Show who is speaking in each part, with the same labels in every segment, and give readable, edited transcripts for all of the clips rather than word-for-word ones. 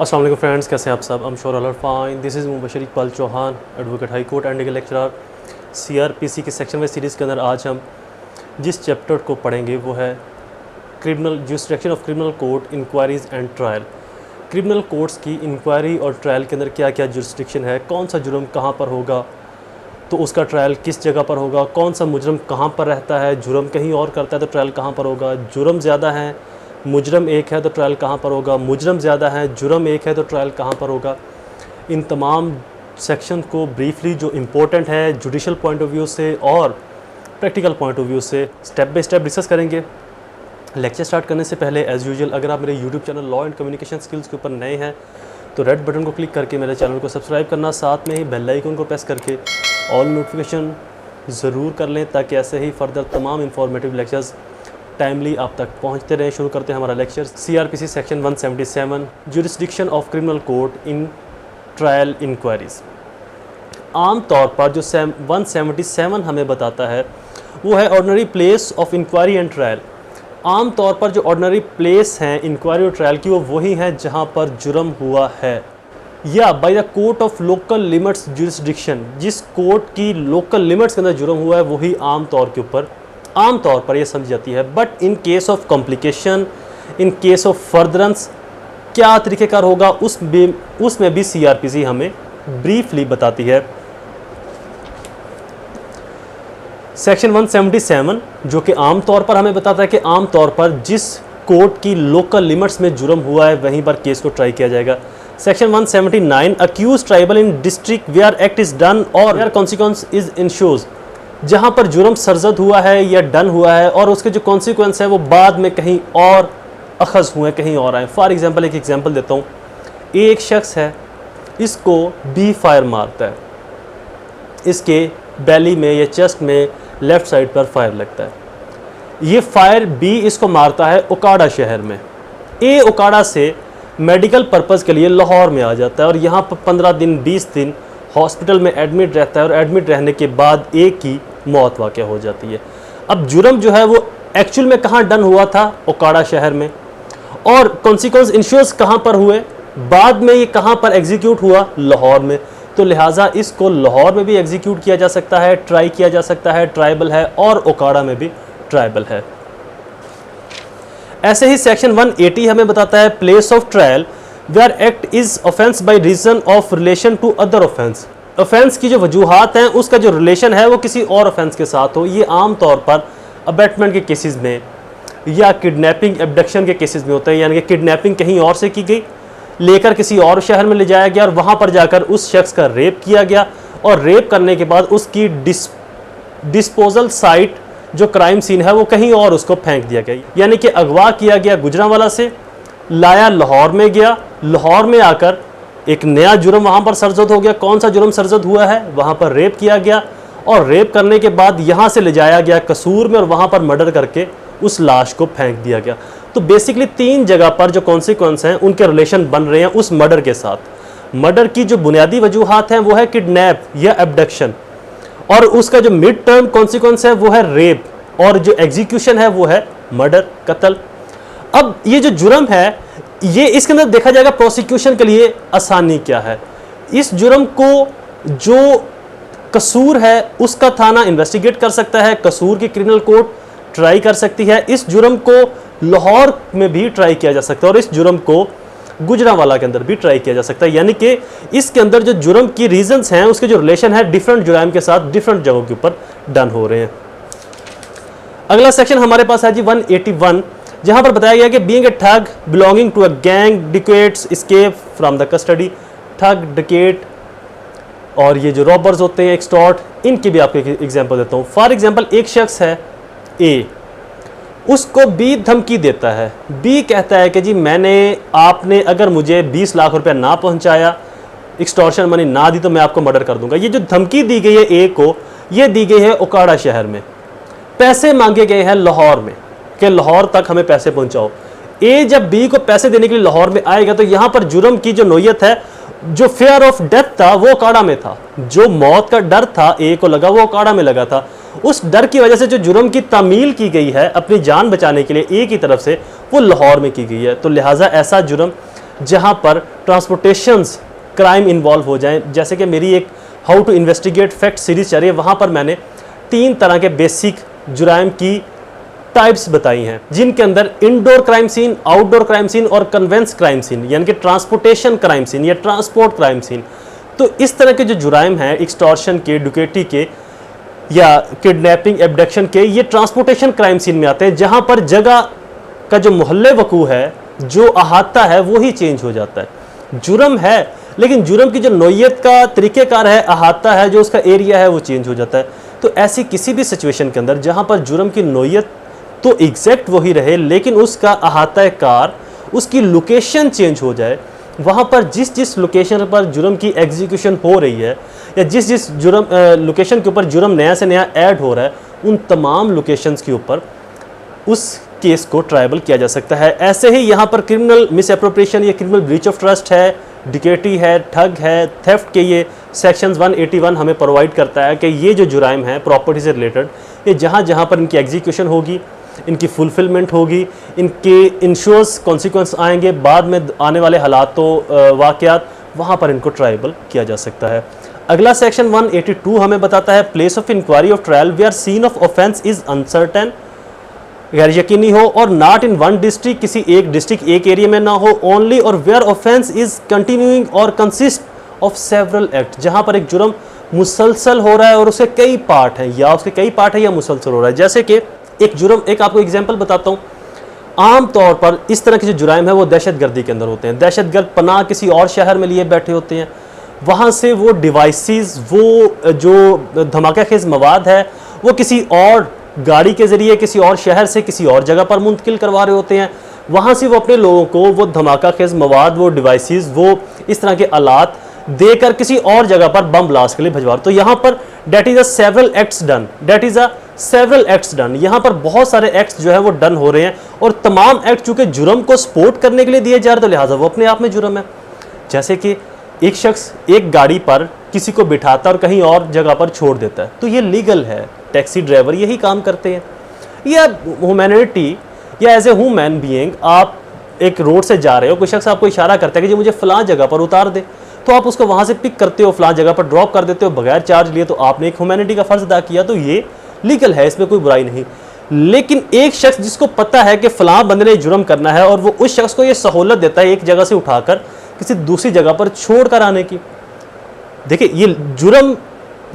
Speaker 1: अस्सलाम वालेकुम फ्रेंड्स, कैसे हैं आप सब? I'm sure all are fine. This is Mubashar Iqbal Chauhan, advocate high court and legal lecturer. CRPC के सेक्शन वाइज सीरीज़ के अंदर आज हम जिस चैप्टर को पढ़ेंगे वो है criminal jurisdiction of criminal court enquiries and trial. Criminal courts की इंक्वायरी और ट्रायल के अंदर क्या क्या जुरिस्डिक्शन है, कौन सा जुर्म कहाँ पर होगा, तो उसका ट्रायल किस जगह पर होगा, कौन सा मुजरम कहाँ पर रहता है, जुर्म कहीं और करता है तो ट्रायल कहाँ पर होगा, जुर्म ज़्यादा है मुजरम एक है तो ट्रायल कहाँ पर होगा, मुजरम ज़्यादा है जुर्म एक है तो ट्रायल कहाँ पर होगा। इन तमाम सेक्शन को ब्रीफली जो इम्पोर्टेंट है जुडिशल पॉइंट ऑफ व्यू से और प्रैक्टिकल पॉइंट ऑफ व्यू से स्टेप बाय स्टेप डिस्कस करेंगे। लेक्चर स्टार्ट करने से पहले एज़ यूजुअल अगर आप मेरे YouTube channel law and communication skills के ऊपर नए हैं तो रेड बटन को क्लिक करके मेरे चैनल को सब्सक्राइब करना, साथ में ही बेल आइकन को प्रेस करके ऑल नोटिफिकेशन ज़रूर कर लें ताकि ऐसे ही फर्दर तमाम इंफॉर्मेटिव लेक्चर्स टाइमली आप तक पहुंचते रहे। शुरू करते हैं हमारा lecture. CRPC section 177 jurisdiction of criminal court in trial inquiries. आम तौर पर जो 177 हमें बताता है वो है ordinary place of inquiry and trial. आम तौर पर जो ऑर्डिनरी प्लेस हैं इंक्वायरी और ट्रायल की वो वही हैं जहां पर जुर्म हुआ है, या by the court of local limits jurisdiction, जिस कोर्ट की लोकल लिमिट्स के अंदर जुर्म हुआ है वही आम तौर पर ये समझी जाती है। But in case of complication, in case of furtherance क्या तरीक़ेकार होगा उसमें भी CRPC हमें ब्रीफली बताती है। सेक्शन 177 जो कि आम तौर पर हमें बताता है कि आम तौर पर जिस कोर्ट की लोकल लिमिट्स में जुर्म हुआ है वहीं पर केस को ट्राई किया जाएगा। Section 179 accused triable in district where act is done और वेयर कॉन्सिक्वेंस इज इंश्योर्स, जहाँ पर जुर्म सरजद हुआ है या डन हुआ है और उसके जो कॉन्सिक्वेंस है वो बाद में कहीं और अखज़ हुए, कहीं और आए। फॉर एग्जांपल एक एग्जांपल देता हूँ। एक शख्स है, इसको बी फायर मारता है, इसके बेली में या चेस्ट में लेफ़्ट साइड पर फायर लगता है। ये फायर बी इसको मारता है ओकाड़ा शहर में। ए ओकाड़ा से मेडिकल पर्पज़ के लिए लाहौर में आ जाता है और यहाँ पर 15 दिन 20 दिन हॉस्पिटल में एडमिट रहता है और एडमिट रहने के बाद ए की मौत वाक़या हो जाती है। अब जुर्म जो है वो एक्चुअल में कहाँ डन हुआ था? ओकाड़ा शहर में। और कॉन्सिक्वेंस इंश्योर्स कहाँ पर हुए? बाद में ये कहाँ पर एग्जीक्यूट हुआ? लाहौर में। तो लिहाजा इसको लाहौर में भी एग्जीक्यूट किया जा सकता है, ट्राई किया जा सकता है, ट्राइबल है, और ओकाड़ा में भी ट्राइबल है। ऐसे ही सेक्शन 180 हमें बताता है place of trial where act is offence by reason of relation to other offence. Offence की जो वजूहात हैं उसका जो रिलेशन है वो किसी और ऑफेंस के साथ हो। ये आम तौर पर अबैटमेंट के केसेस में या किडनैपिंग एब्डक्शन के केसेस में होता है, यानी कि किडनैपिंग कहीं और से की गई, लेकर किसी और शहर में ले जाया गया और वहाँ पर जाकर उस शख्स का रेप किया गया और रेप करने के बाद उसकी डिस्पोजल साइट जो क्राइम सीन है वो कहीं और उसको फेंक दिया गया। यानी कि अगवा किया गया गुजरांवाला से, लाया लाहौर में गया, लाहौर में आकर एक नया जुर्म वहाँ पर सरजद हो गया। कौन सा जुर्म सरजद हुआ है? वहाँ पर रेप किया गया और रेप करने के बाद यहाँ से ले जाया गया कसूर में और वहाँ पर मर्डर करके उस लाश को फेंक दिया गया। तो बेसिकली 3 जगह पर जो कॉन्सिक्वेंस हैं उनके रिलेशन बन रहे हैं उस मर्डर के साथ। मर्डर की जो बुनियादी वजूहात हैं वो है किडनैप या एब्डक्शन, और उसका जो मिड टर्म कॉन्सिक्वेंस है वो है रेप, और जो एग्जीक्यूशन है वो है मर्डर, कत्ल। अब ये जो जुर्म है ये इसके अंदर देखा जाएगा प्रोसिक्यूशन के लिए आसानी क्या है। इस जुर्म को जो कसूर है उसका थाना इन्वेस्टिगेट कर सकता है, कसूर की क्रिमिनल कोर्ट ट्राई कर सकती है। इस जुर्म को लाहौर में भी ट्राई किया जा सकता है और इस जुर्म को गुजरांवाला के अंदर भी ट्राई किया जा सकता है। यानी कि इसके अंदर जो जुर्म की रीजंस हैं उसके जो रिलेशन है डिफरेंट जुर्म के साथ डिफरेंट जगहों के ऊपर डन हो रहे हैं। अगला सेक्शन हमारे पास है जी 181, जहां पर बताया गया कि being a thug belonging to a gang dacoits escape from the custody. Thug, dacoit और ये जो रॉबर्स होते हैं, एक्सटॉर्ट, इनके भी आपको एक एग्जांपल देता हूं। फॉर एग्जांपल एक शख्स है ए, उसको बी धमकी देता है। बी कहता है कि जी आपने अगर मुझे 20 लाख रुपया ना पहुंचाया, एक्सटॉर्शन मनी ना दी तो मैं आपको मर्डर कर दूंगा। ये जो धमकी दी गई है ए को, ये दी गई है ओकाड़ा शहर में। पैसे मांगे गए हैं लाहौर में कि लाहौर तक हमें पैसे पहुंचाओ। ए जब बी को पैसे देने के लिए लाहौर में आएगा तो यहाँ पर जुर्म की जो नोयत है, जो फेयर ऑफ डेथ था वो ओकाड़ा में था, जो मौत का डर था ए को लगा वो ओकाड़ा में लगा था। उस डर की वजह से जो जुर्म की तामील की गई है अपनी जान बचाने के लिए ए की तरफ से, वो लाहौर में की गई है। तो लिहाजा ऐसा जुर्म जहां पर ट्रांसपोर्टेशंस क्राइम इन्वॉल्व हो जाएं। जैसे कि मेरी एक how to investigate fact series चल रही है, वहां पर मैंने 3 तरह के बेसिक जुराइम की टाइप्स बताई हैं, जिनके अंदर indoor crime scene, outdoor crime scene और कन्वेंस क्राइम सीन, यानी कि ट्रांसपोर्टेशन क्राइम सीन या ट्रांसपोर्ट क्राइम सीन। तो इस तरह के जो जुराइम हैं, एक्सटॉर्शन के, डुकेटी के या किडनैपिंग, एब्डक्शन के, ये ट्रांसपोर्टेशन क्राइम सीन में आते हैं, जहां पर जगह का जो मोहल्ले वकू है, जो अहाता है, वो ही चेंज हो जाता है। जुर्म है, लेकिन जुर्म की जो नोयत का तरीक़ेकार है, अहाता है, जो उसका एरिया है, वो चेंज हो जाता है। तो ऐसी किसी भी सिचुएशन के अंदर जहां पर जुर्म की नोयत तो एग्जैक्ट वही रहे, लेकिन उसका अहाता कार, उसकी लोकेशन चेंज हो जाए, वहाँ पर जिस जिस लोकेशन पर जुर्म की एग्जीक्यूशन हो रही है या जिस जिस जुर्म लोकेशन के ऊपर जुर्म नया से नया ऐड हो रहा है, उन तमाम लोकेशंस के ऊपर उस केस को ट्रायबल किया जा सकता है। ऐसे ही यहाँ पर क्रिमिनल मिसएप्रोप्रिएशन या क्रिमिनल ब्रीच ऑफ ट्रस्ट है, डिकेटी है, ठग है, थेफ्ट के ये सेक्शंस 181 हमें प्रोवाइड करता है कि ये जो जुराइम है प्रॉपर्टी से रिलेटेड, ये जहाँ जहाँ पर इनकी एग्जीक्यूशन होगी, इनकी फुलफिलमेंट होगी, इनके इंश्योर्स कॉन्सिक्वेंस आएंगे, बाद में आने वाले हालातों वाक़यात, वहाँ पर इनको ट्रायबल किया जा सकता है। अगला सेक्शन 182 हमें बताता है place of inquiry of trial where scene of offence is uncertain, गैर यकीनी हो और नॉट इन वन डिस्ट्रिक्ट, किसी एक डिस्ट्रिक्ट एक एरिया में ना हो, ओनली और वेयर ऑफेंस इज कंटिन्यूइंग और कंसिस्ट ऑफ सेवरल एक्ट, जहाँ पर एक जुर्म मुसलसल हो रहा है और उसके कई पार्ट हैं, या उसके कई पार्ट है या मुसलसल हो रहा है। जैसे कि एक जुर्म, एक आपको एग्जांपल बताता हूँ, आम तौर पर इस तरह के जो जुराइम है वो दहशतगर्दी के अंदर होते हैं। दहशतगर्द पनाह किसी और शहर में लिए बैठे होते हैं, वहाँ से वो डिवाइसेस, वो जो धमाकेखेज़ मवाद है, वो किसी और गाड़ी के ज़रिए किसी और शहर से किसी और जगह पर मुंतकिल करवा रहे होते हैं। वहाँ से वो अपने लोगों को वो धमाकेखेज़ मवाद, वो डिवाइसेस, वो इस तरह के आलात देकर किसी और जगह पर बम ब्लास्ट के लिए भिजवा। तो यहाँ पर that is a several acts done, that is a several acts done, यहाँ पर बहुत सारे एक्ट्स जो है वो डन हो रहे हैं, और तमाम एक्ट चूंकि जुर्म को सपोर्ट करने के लिए दिए जा रहे, तो लिहाजा वो अपने आप में जुर्म है। जैसे कि एक शख्स एक गाड़ी पर किसी को बिठाता और कहीं और जगह पर छोड़ देता है, तो ये लीगल है। टैक्सी ड्राइवर यही काम करते हैं। या ह्यूमैनिटी या एज ए ह्यूमन बीइंग, आप एक रोड से जा रहे हो, कोई शख्स आपको इशारा करता है कि जी मुझे फ़लाँ जगह पर उतार दे, तो आप उसको वहाँ से पिक करते हो, फ़लाँ जगह पर ड्रॉप कर देते हो बगैर चार्ज लिए, तो आपने एक ह्यूमैनिटी का फ़र्ज़ अदा किया, तो ये लीगल है, इसमें कोई बुराई नहीं। लेकिन एक शख्स जिसको पता है कि फ़लाँ बंदे ने जुर्म करना है और वो उस शख्स को ये सहूलत देता है एक जगह से उठाकर किसी दूसरी जगह पर छोड़ कर आने की, देखिए ये जुर्म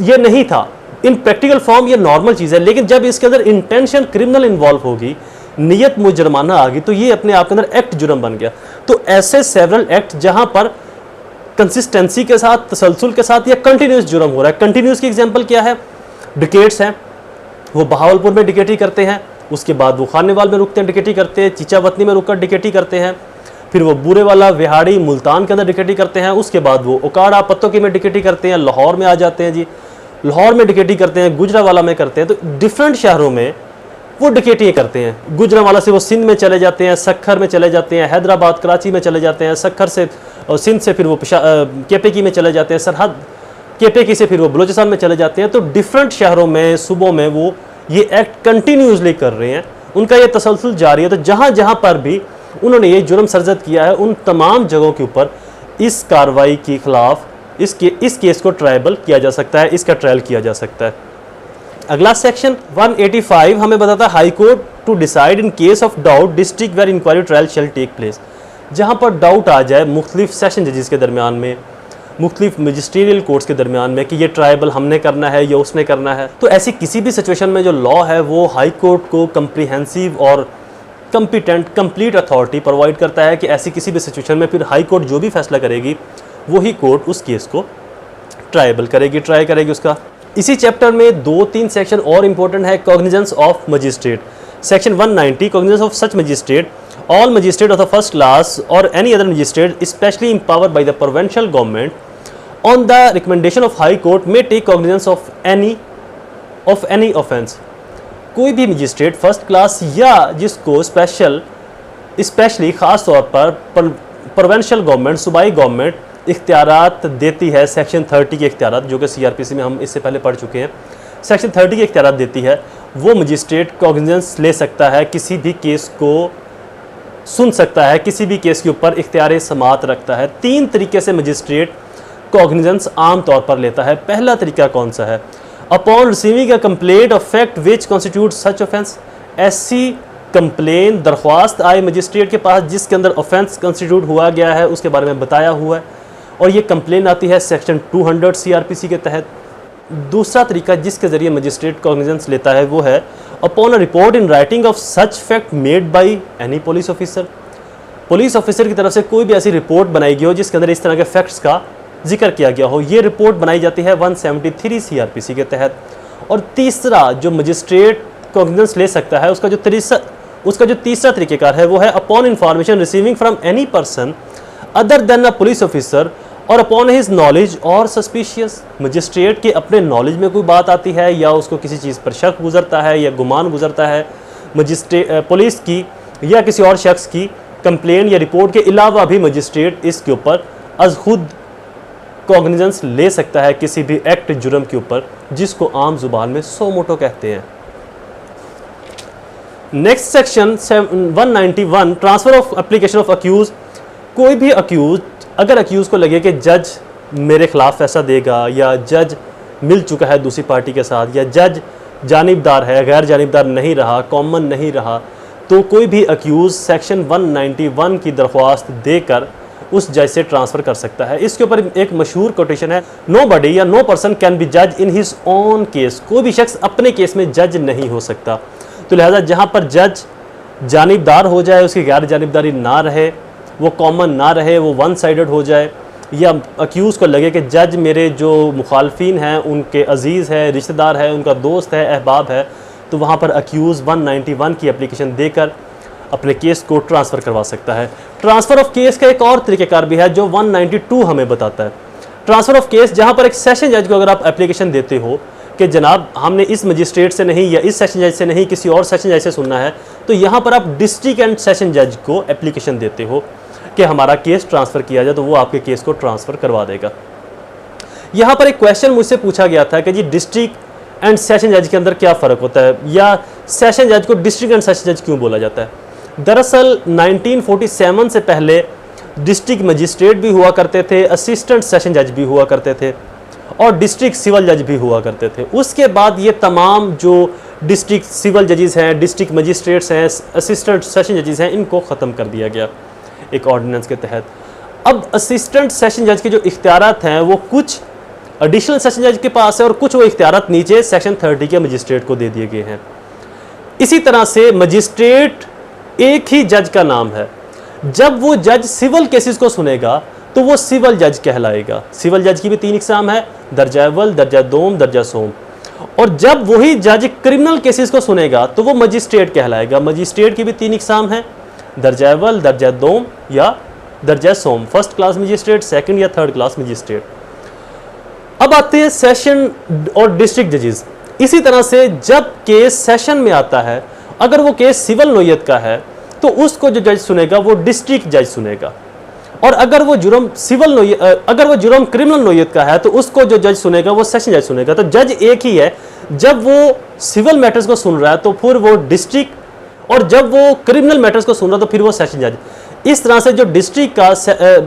Speaker 1: ये नहीं था, इन प्रैक्टिकल फॉर्म ये नॉर्मल चीज़ है, लेकिन जब इसके अंदर इंटेंशन क्रिमिनल इन्वॉल्व होगी, नियत मुजरमाना आ गई, तो ये अपने आप के अंदर एक्ट जुर्म बन गया। तो ऐसे सेवरल एक्ट जहां पर कंसिस्टेंसी के साथ, तसलसल के साथ या कंटिन्यूस जुर्म हो रहा है। कंटिन्यूस की एग्जांपल क्या है? डिकेट्स हैं, वो बहावलपुर में डिकेटी करते हैं, उसके बाद वो खानेवाल में रुकते हैं, डिकेटी करते हैं, चीचावतनी में रुककर डिकेटी करते हैं, फिर वो बूरे वाला, विहाड़ी, मुल्तान के अंदर डिकेटी करते हैं, उसके बाद वो उकाड़ा, पत्तोकी में डिकेटी करते हैं, लाहौर में आ जाते हैं जी, लाहौर में डिकेटी करते हैं, गुजरावाला में करते हैं। तो डिफरेंट शहरों में वो डिकेटियाँ करते हैं। गुजरावाला से वो सिंध में चले जाते हैं, सखर में चले जाते हैं, हैदराबाद, कराची में चले जाते हैं, सखर से और सिंध से फिर वो केपेकी में चले जाते हैं, सरहद केपेकी से फिर वो बलूचिस्तान में चले जाते हैं। तो डिफरेंट शहरों में, सूबों में वो ये एक्ट कंटिन्यूसली कर रहे हैं, उनका ये तसलसल जारी है। तो जहाँ जहाँ पर भी उन्होंने ये जुर्म सरजद किया है, उन तमाम जगहों के ऊपर इस कार्रवाई के खिलाफ इस केस को ट्रायबल किया जा सकता है, इसका ट्रायल किया जा सकता है। अगला सेक्शन 185 हमें बताता है high court to decide in case of doubt district where inquiry trial shall take place. जहाँ पर डाउट आ जाए मुख्तलिफ सेशन जजेस के दरमियान में, मुख्तलिफ मजिस्ट्रियल कोर्ट्स के दरमियान में कि ये ट्रायबल हमने करना है या उसने करना है, तो ऐसी किसी भी सिचुएशन में जो लॉ है वो हाई कोर्ट को कम्प्रीहेंसिव और कंप्लीट अथॉरिटी प्रोवाइड करता है कि ऐसी किसी भी सिचुएशन में फिर हाई कोर्ट जो भी फैसला करेगी वही कोर्ट उस केस को ट्रायबल करेगी, ट्राई करेगी उसका। इसी चैप्टर में 2-3 सेक्शन और इंपॉर्टेंट है। Cognizance of magistrate, section 190, cognizance of such magistrate, all magistrate of the first class और any other magistrate specially empowered by the provincial government on the recommendation of high court may take cognizance of any offence। कोई भी magistrate first class या जिसको specially ख़ास तौर पर provincial government, सूबाई government इख्तियारात देती है, सेक्शन 30 के इख्तियारात जो कि CRPC में हम इससे पहले पढ़ चुके हैं, सेक्शन 30 के इख्तियारात देती है, वो मजिस्ट्रेट कॉग्निजेंस ले सकता है किसी भी केस को सुन सकता है, किसी भी केस के ऊपर इख्तियार समाअत रखता है। 3 तरीके से मजिस्ट्रेट कॉग्निजेंस आम तौर पर लेता है। पहला तरीका कौन सा है? Upon receiving a complaint of fact which constitute such offence. ऐसी कंप्लेन दरख्वास्त आए मजिस्ट्रेट के पास जिसके अंदर ऑफेंस कंस्टिट्यूट हुआ गया है, उसके बारे में बताया हुआ है, और ये कंप्लेन आती है सेक्शन 200 CRPC के तहत। दूसरा तरीका जिसके ज़रिए मजिस्ट्रेट कॉग्निजेंस लेता है वो है upon a report in writing of such fact made by any police officer. Police officer की तरफ से कोई भी ऐसी रिपोर्ट बनाई गई हो जिसके अंदर इस तरह के फैक्ट्स का जिक्र किया गया हो, ये रिपोर्ट बनाई जाती है 173 CRPC के तहत। और तीसरा जो मजिस्ट्रेट कॉग्निजेंस ले सकता है उसका जो तीसरा तरीक़ेकार है वो है upon information receiving from any person other than a police officer और अपॉन हिज नॉलेज और सस्पिशियस। मजिस्ट्रेट के अपने नॉलेज में कोई बात आती है या उसको किसी चीज़ पर शक गुजरता है या गुमान गुजरता है, पुलिस की या किसी और शख्स की कंप्लेन या रिपोर्ट के अलावा भी मजिस्ट्रेट इसके ऊपर अज खुद कॉग्निजेंस ले सकता है किसी भी एक्ट जुर्म के ऊपर, जिसको आम जुबान में सो मोटो कहते हैं। Next section 191 transfer of application of accused. कोई भी अक्यूज, अगर अक्यूज को लगे कि जज मेरे खिलाफ फैसला देगा या जज मिल चुका है दूसरी पार्टी के साथ या जज जानिबदार है, गैर जानिबदार नहीं रहा, कॉमन नहीं रहा, तो कोई भी अक्यूज सेक्शन 191 की दरख्वास्त देकर उस जज से ट्रांसफ़र कर सकता है। इसके ऊपर एक मशहूर कोटेशन है, नो बडी या नो पर्सन कैन बी जज इन हिज ओन केस। कोई भी शख्स अपने केस में जज नहीं हो सकता। तो लिहाजा जहाँ पर जज जानिबदार हो जाए, उसकी गैर जानिबदारी ना रहे, वो कॉमन ना रहे, वो वन साइडेड हो जाए, या अक्यूज़ को लगे कि जज मेरे जो मुखालफिन हैं उनके अजीज़ है, रिश्तेदार है, उनका दोस्त है, अहबाब है, तो वहाँ पर अक्यूज़ 191 की एप्लीकेशन देकर अपने केस को ट्रांसफ़र करवा सकता है। ट्रांसफ़र ऑफ केस का एक और तरीक़ेकार भी है जो 192 हमें बताता है। ट्रांसफ़र ऑफ केस, जहाँ पर एक सेशन जज को अगर आप एप्लीकेशन देते हो कि जनाब हमने इस मजिस्ट्रेट से नहीं या इस सेशन जज से नहीं किसी और सेशन जज से सुनना है, तो यहाँ पर आप डिस्ट्रिक्ट एंड सेशन जज को एप्लीकेशन देते हो कि हमारा केस ट्रांसफ़र किया जाए, तो वो आपके केस को ट्रांसफ़र करवा देगा। यहाँ पर एक क्वेश्चन मुझसे पूछा गया था कि जी डिस्ट्रिक्ट एंड सेशन जज के अंदर क्या फ़र्क होता है, या सेशन जज को डिस्ट्रिक्ट एंड सेशन जज क्यों बोला जाता है। दरअसल 1947 से पहले डिस्ट्रिक्ट मजिस्ट्रेट भी हुआ करते थे, असिस्टेंट सेशन जज भी हुआ करते थे और डिस्ट्रिक्ट सिविल जज भी हुआ करते थे। उसके बाद ये तमाम जो डिस्ट्रिक्ट सिविल जजेस हैं, डिस्ट्रिक्ट मजिस्ट्रेट्स हैं, असिस्टेंट सेशन जजेस हैं, इनको ख़त्म कर दिया गया एक ऑर्डिनेंस के तहत। अब असिस्टेंट सेशन जज के जो इख्तियारात हैं वो कुछ एडिशनल सेशन जज के पास है और कुछ वो इख्तियारात नीचे सेक्शन 30 के मजिस्ट्रेट को दे दिए गए हैं। इसी तरह से मजिस्ट्रेट एक ही जज का नाम है। जब वो जज सिविल केसेस को सुनेगा तो वो सिविल जज कहलाएगा। सिविल जज की भी 3 इकसाम है, दर्जा अव्वल, दर्जा दोम, दर्जा सोम। और जब वही जज क्रिमिनल केसेस को सुनेगा तो वो मजिस्ट्रेट कहलाएगा। मजिस्ट्रेट की भी 3 इकसाम है, दर्जा अव्वल, दर्जा दोम या दर्जा सोम, फर्स्ट क्लास मजिस्ट्रेट, सेकंड या थर्ड क्लास मजिस्ट्रेट। अब आते हैं सेशन और डिस्ट्रिक्ट जजेस। इसी तरह से जब केस सेशन में आता है, अगर वो केस सिविल नोयत का है तो उसको जो जज सुनेगा वो डिस्ट्रिक्ट जज सुनेगा, और अगर वो जुर्म क्रिमिनल नोयत का है तो उसको जो जज सुनेगा वो सेशन जज सुनेगा। तो जज एक ही है। जब वो सिविल मैटर्स को सुन रहा है तो फिर वो डिस्ट्रिक्ट, और जब वो क्रिमिनल मैटर्स को सुन रहा है तो फिर वो सेशन जज। इस तरह से जो डिस्ट्रिक्ट का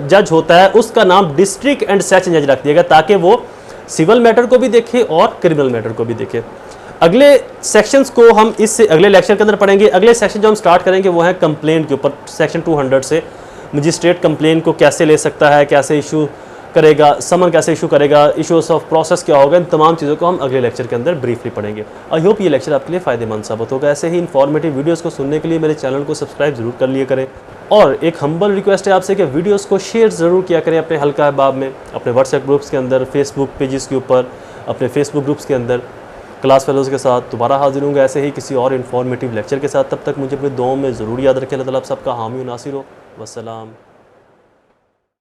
Speaker 1: जज होता है उसका नाम डिस्ट्रिक्ट एंड सेशन जज रख दिया गया ताकि वो सिविल मैटर को भी देखे और क्रिमिनल मैटर को भी देखे। अगले सेक्शंस को हम इससे अगले लेक्चर के अंदर पढ़ेंगे। अगले सेक्शन जो हम स्टार्ट करेंगे वो है कंप्लेंट के ऊपर। सेक्शन 200 से मजिस्ट्रेट कंप्लेंट को कैसे ले सकता है, कैसे इशू करेगा, समन कैसे इशू करेगा, इशूज़ ऑफ प्रोसेस क्या होगा, इन तमाम चीज़ों को हम अगले लेक्चर के अंदर ब्रीफली पढ़ेंगे। आई होप ये लेक्चर आपके लिए फ़ायदेमंद साबित होगा। ऐसे ही इन्फॉर्मेटिव वीडियोस को सुनने के लिए मेरे चैनल को सब्सक्राइब ज़रूर कर लिया करें, और एक हम्बल रिक्वेस्ट है आपसे कि वीडियोस को शेयर ज़रूर किया करें अपने हल्का अहबाब में, अपने व्हाट्सएप ग्रुप्स के अंदर, फेसबुक पेजेस के ऊपर, अपने फेसबुक ग्रुप्स के अंदर। क्लास फेलोज़ के साथ दोबारा हाजिर होंगे ऐसे ही किसी और इन्फॉर्मेटिव लेक्चर के साथ। तब तक मुझे अपने दुआओं में ज़रूर याद रखें। अल्लाह ताला आप सबका हामी व नासिर हो। वस्सलाम।